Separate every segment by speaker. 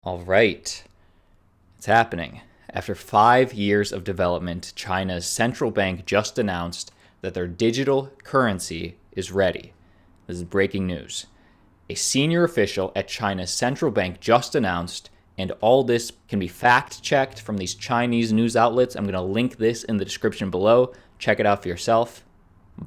Speaker 1: All right, it's happening. After 5 years of development, China's central bank just announced that their digital currency is ready. This is breaking news. A senior official at China's central bank just announced, and all this can be fact-checked from these Chinese news outlets. I'm going to link this in the description below. Check it out for yourself.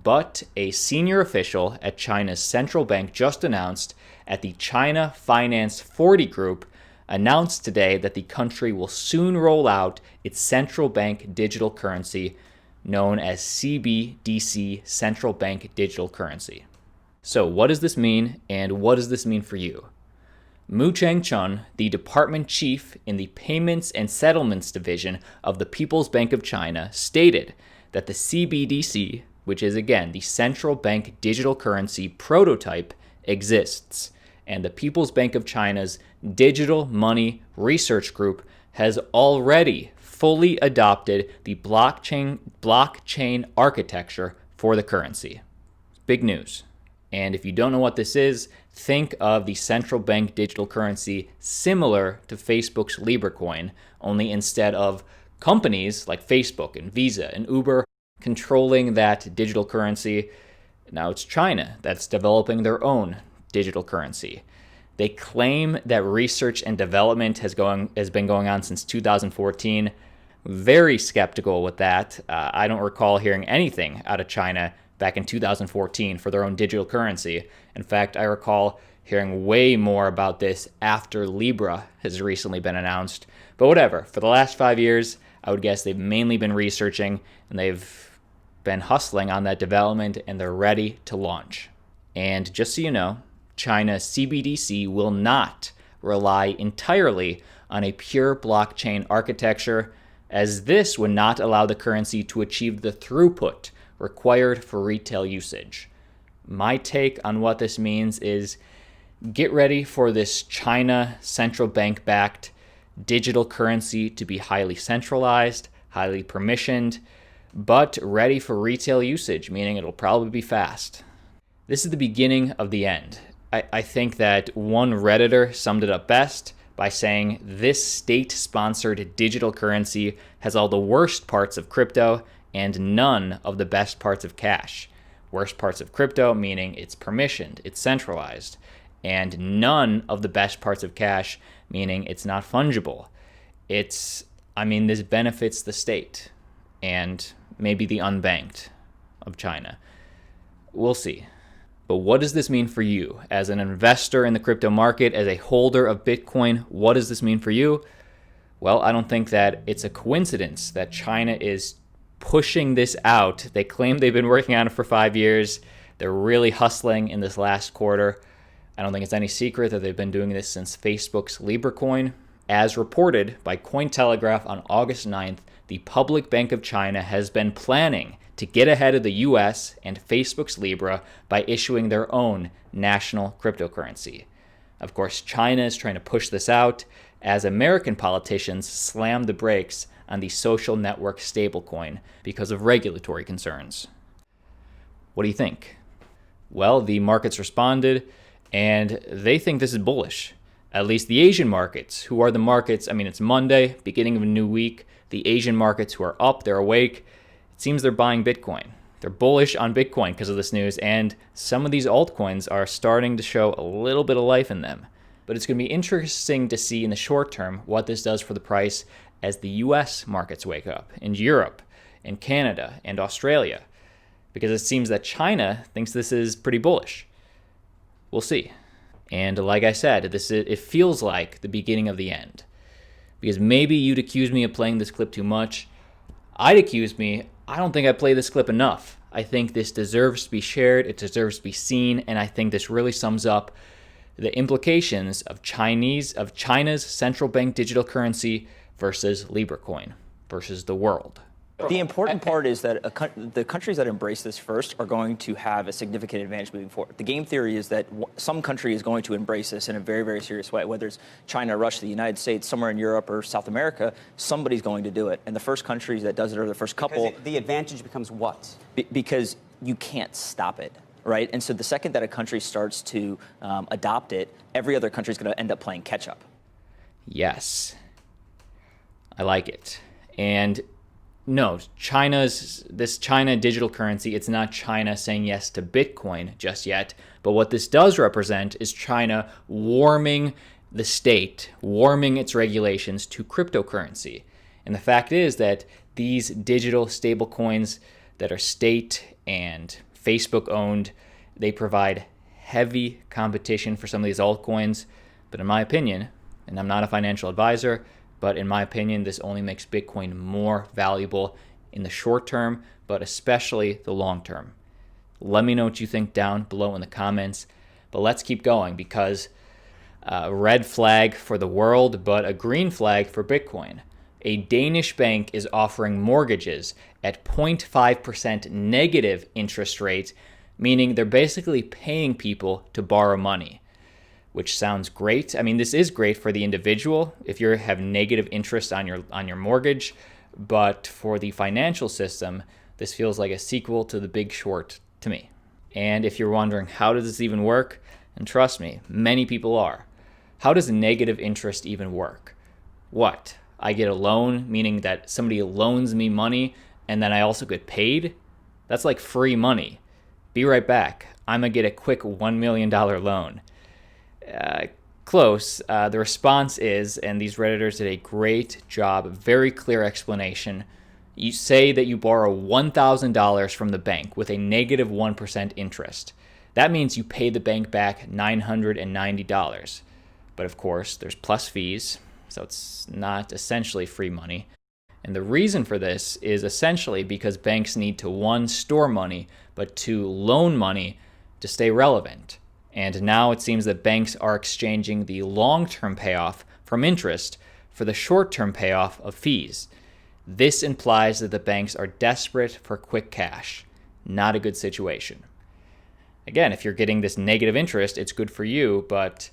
Speaker 1: But a senior official at China's central bank just announced at the China Finance 40 Group announced today that the country will soon roll out its central bank digital currency known as CBDC, Central Bank Digital Currency. So what does this mean, and what does this mean for you? Mu Changchun, the department chief in the Payments and Settlements Division of the People's Bank of China, stated that the CBDC, which is again the central bank digital currency prototype, exists, and the People's Bank of China's Digital Money Research Group has already fully adopted the blockchain architecture for the currency. Big news. And if you don't know what this is, think of the central bank digital currency similar to Facebook's Litecoin, only instead of companies like Facebook and Visa and Uber controlling that digital currency, now it's China that's developing their own digital currency. They claim that research and development has been going on since 2014. Very skeptical with that. I don't recall hearing anything out of China back in 2014 for their own digital currency. In fact, I recall hearing way more about this after Libra has recently been announced. But whatever, for the last 5 years, I would guess they've mainly been researching and they've been hustling on that development and they're ready to launch. And just so you know, China's CBDC will not rely entirely on a pure blockchain architecture, as this would not allow the currency to achieve the throughput required for retail usage. My take on what this means is get ready for this China central bank backed digital currency to be highly centralized, highly permissioned, but ready for retail usage, meaning it'll probably be fast. This is the beginning of the end. I think that one Redditor summed it up best by saying this state-sponsored digital currency has all the worst parts of crypto and none of the best parts of cash. Worst parts of crypto meaning it's permissioned, it's centralized, and none of the best parts of cash meaning it's not fungible. This benefits the state and maybe the unbanked of China. We'll see. But what does this mean for you? As an investor in the crypto market, as a holder of Bitcoin, what does this mean for you? Well, I don't think that it's a coincidence that China is pushing this out. They claim they've been working on it for 5 years. They're really hustling in this last quarter. I don't think it's any secret that they've been doing this since Facebook's Litecoin. As reported by Cointelegraph on August 9th, the Public Bank of China has been planning to get ahead of the US and Facebook's Libra by issuing their own national cryptocurrency. Of course, China is trying to push this out as American politicians slam the brakes on the social network stablecoin because of regulatory concerns. What do you think? Well, the markets responded, and they think this is bullish. At least the Asian markets, who are the markets, it's Monday, beginning of a new week. The Asian markets who are up, they're awake. It seems they're buying Bitcoin. They're bullish on Bitcoin because of this news, and some of these altcoins are starting to show a little bit of life in them. But it's going to be interesting to see in the short term what this does for the price as the US markets wake up, and Europe, and Canada, and Australia, because it seems that China thinks this is pretty bullish. We'll see. And like I said, it feels like the beginning of the end. Because maybe you'd accuse me of playing this clip too much. I don't think I play this clip enough. I think this deserves to be shared, it deserves to be seen, and I think this really sums up the implications of China's central bank digital currency versus Litecoin, versus the world.
Speaker 2: The important part is that the countries that embrace this first are going to have a significant advantage moving forward. The game theory is that some country is going to embrace this in a very, very serious way. Whether it's China, Russia, the United States, somewhere in Europe or South America, somebody's going to do it. And the first country that does it are the first couple.
Speaker 3: Because the advantage becomes what?
Speaker 2: Because you can't stop it. Right? And so the second that a country starts to adopt it, every other country is going to end up playing catch up.
Speaker 1: Yes, I like it. And no, this China digital currency, it's not China saying yes to Bitcoin just yet. But what this does represent is China warming the state, warming its regulations to cryptocurrency. And the fact is that these digital stablecoins that are state and Facebook owned, they provide heavy competition for some of these altcoins. But in my opinion, and I'm not a financial advisor, but in my opinion, this only makes Bitcoin more valuable in the short term, but especially the long term. Let me know what you think down below in the comments. But let's keep going, because a red flag for the world, but a green flag for Bitcoin. A Danish bank is offering mortgages at 0.5% negative interest rate, meaning they're basically paying people to borrow money, which sounds great. I mean, this is great for the individual if you have negative interest on your mortgage, but for the financial system, this feels like a sequel to The Big Short to me. And if you're wondering, how does this even work? And trust me, many people are. How does negative interest even work? What? I get a loan, meaning that somebody loans me money and then I also get paid? That's like free money. Be right back. I'm going to get a quick $1 million loan. Close. The response is, and these Redditors did a great job, very clear explanation. You say that you borrow $1,000 from the bank with a negative 1% interest. That means you pay the bank back $990. But of course, there's plus fees, so it's not essentially free money. And the reason for this is essentially because banks need to, one, store money, but two, loan money to stay relevant. And now it seems that banks are exchanging the long-term payoff from interest for the short-term payoff of fees. This implies that the banks are desperate for quick cash. Not a good situation. Again, if you're getting this negative interest, it's good for you, but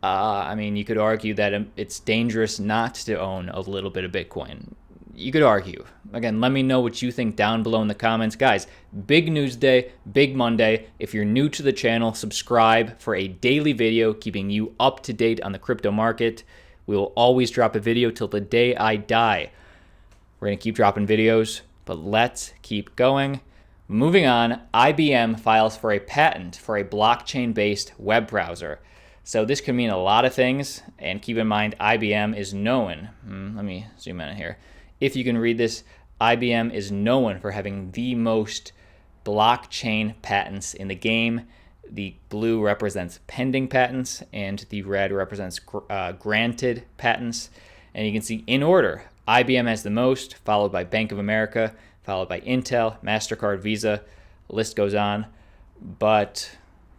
Speaker 1: I mean, you could argue that it's dangerous not to own a little bit of Bitcoin. You could argue. Again, let me know what you think down below in the comments. Guys, big news day, big Monday. If you're new to the channel, subscribe for a daily video keeping you up to date on the crypto market. We will always drop a video till the day I die. We're going to keep dropping videos, but let's keep going. Moving on, IBM files for a patent for a blockchain-based web browser. So this could mean a lot of things, and keep in mind IBM is known. Let me zoom in here. If you can read this, IBM is known for having the most blockchain patents in the game. The blue represents pending patents, and the red represents granted patents. And you can see in order, IBM has the most, followed by Bank of America, followed by Intel, MasterCard, Visa. The list goes on, but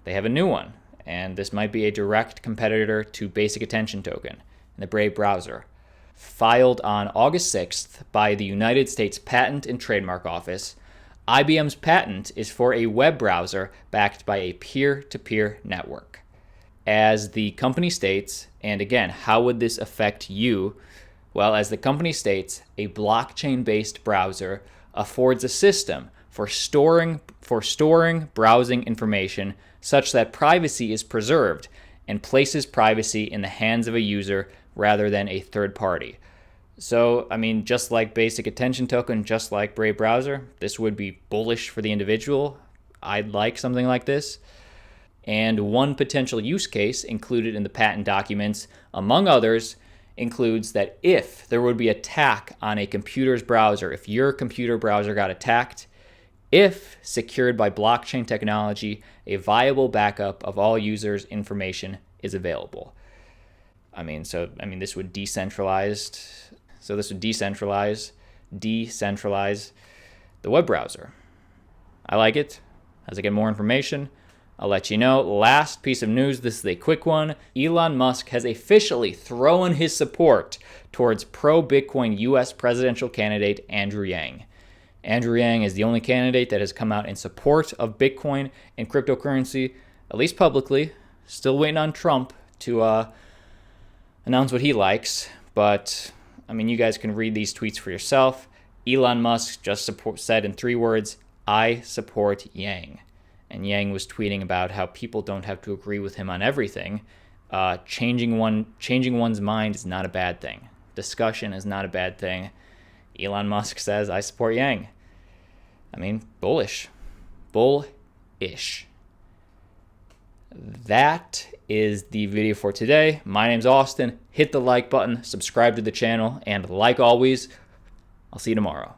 Speaker 1: they have a new one. And this might be a direct competitor to Basic Attention Token in the Brave browser. Filed on August 6th by the United States Patent and Trademark Office, IBM's patent is for a web browser backed by a peer-to-peer network. As the company states, and again, how would this affect you? Well, as the company states, a blockchain-based browser affords a system for storing browsing information such that privacy is preserved and places privacy in the hands of a user rather than a third party. So, I mean, just like Basic Attention Token, just like Brave Browser, this would be bullish for the individual. I'd like something like this. And one potential use case included in the patent documents, among others, includes that if there would be an attack on a computer's browser, if your computer browser got attacked, if secured by blockchain technology, a viable backup of all users' information is available. This would decentralize the web browser. I like it. As I get more information, I'll let you know. Last piece of news, this is a quick one. Elon Musk has officially thrown his support towards pro-Bitcoin U.S. presidential candidate Andrew Yang. Andrew Yang is the only candidate that has come out in support of Bitcoin and cryptocurrency, at least publicly. Still waiting on Trump to announce what he likes. But, you guys can read these tweets for yourself. Elon Musk just said in 3 words, "I support Yang." And Yang was tweeting about how people don't have to agree with him on everything. Changing one's mind is not a bad thing. Discussion is not a bad thing. Elon Musk says, I support Yang. I mean, bullish. Bullish. That is the video for today. My name's Austin. Hit the like button, subscribe to the channel, and like always, I'll see you tomorrow.